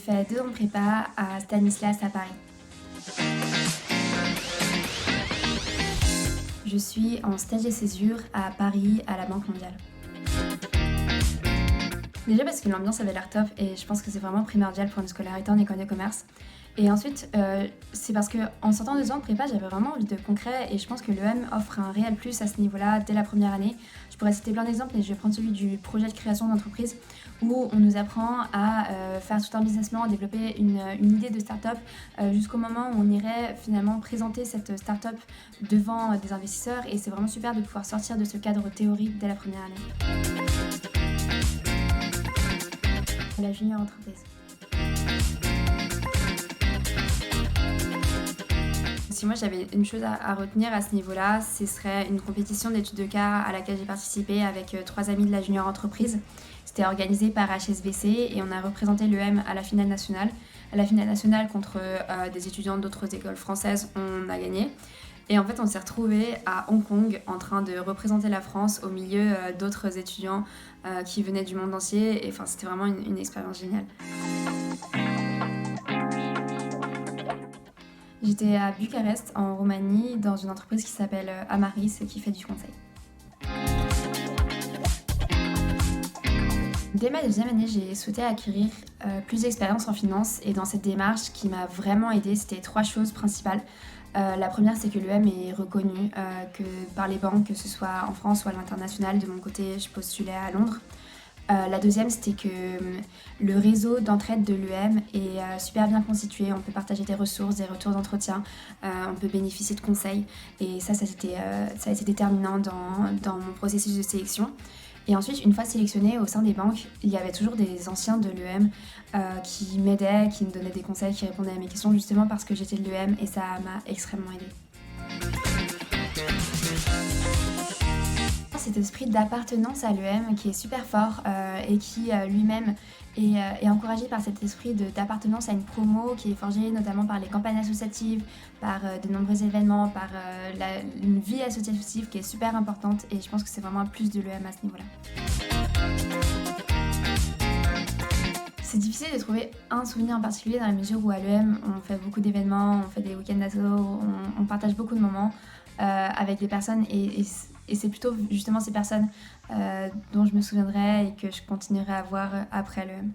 fait 2 ans de prépa à Stanislas à Paris. Je suis en stage et césure à Paris à la Banque mondiale. Déjà parce que l'ambiance avait l'air top et je pense que c'est vraiment primordial pour une scolarité en école de commerce. Et ensuite, c'est parce qu'en sortant de 2 ans de prépa, j'avais vraiment envie de concret et je pense que l'EM offre un réel plus à ce niveau-là dès la première année. Je pourrais citer plein d'exemples, mais je vais prendre celui du projet de création d'entreprise où on nous apprend à faire tout un business plan, développer une idée de start-up jusqu'au moment où on irait finalement présenter cette start-up devant des investisseurs et c'est vraiment super de pouvoir sortir de ce cadre théorique dès la première année. La junior entreprise. Si moi j'avais une chose à retenir à ce niveau-là, ce serait une compétition d'études de cas à laquelle j'ai participé avec 3 amis de la junior entreprise. C'était organisé par HSBC et on a représenté l'EM à la finale nationale. À la finale nationale contre des étudiants d'autres écoles françaises, on a gagné. Et en fait, on s'est retrouvés à Hong Kong en train de représenter la France au milieu d'autres étudiants qui venaient du monde entier. Et enfin, c'était vraiment une expérience géniale. J'étais à Bucarest, en Roumanie, dans une entreprise qui s'appelle Amaris et qui fait du conseil. Dès ma 2e année, j'ai souhaité acquérir plus d'expérience en finance et dans cette démarche qui m'a vraiment aidée, c'était 3 choses principales. La première, c'est que l'EM est reconnue que par les banques, que ce soit en France ou à l'international. De mon côté, je postulais à Londres. La deuxième, c'était que le réseau d'entraide de l'EM est super bien constitué. On peut partager des ressources, des retours d'entretien, on peut bénéficier de conseils. Et ça a été déterminant dans mon processus de sélection. Et ensuite, une fois sélectionnée au sein des banques, il y avait toujours des anciens de l'EM qui m'aidaient, qui me donnaient des conseils, qui répondaient à mes questions justement parce que j'étais de l'EM et ça m'a extrêmement aidée. Cet esprit d'appartenance à l'EM qui est super fort et qui lui-même est encouragé par cet esprit d'appartenance à une promo qui est forgée notamment par les campagnes associatives, par de nombreux événements, par une vie associative qui est super importante et je pense que c'est vraiment un plus de l'EM à ce niveau-là. C'est difficile de trouver un souvenir en particulier dans la mesure où à l'EM on fait beaucoup d'événements, on fait des week-ends d'asso, on partage beaucoup de moments avec des personnes et c'est plutôt justement ces personnes dont je me souviendrai et que je continuerai à voir après l'EM.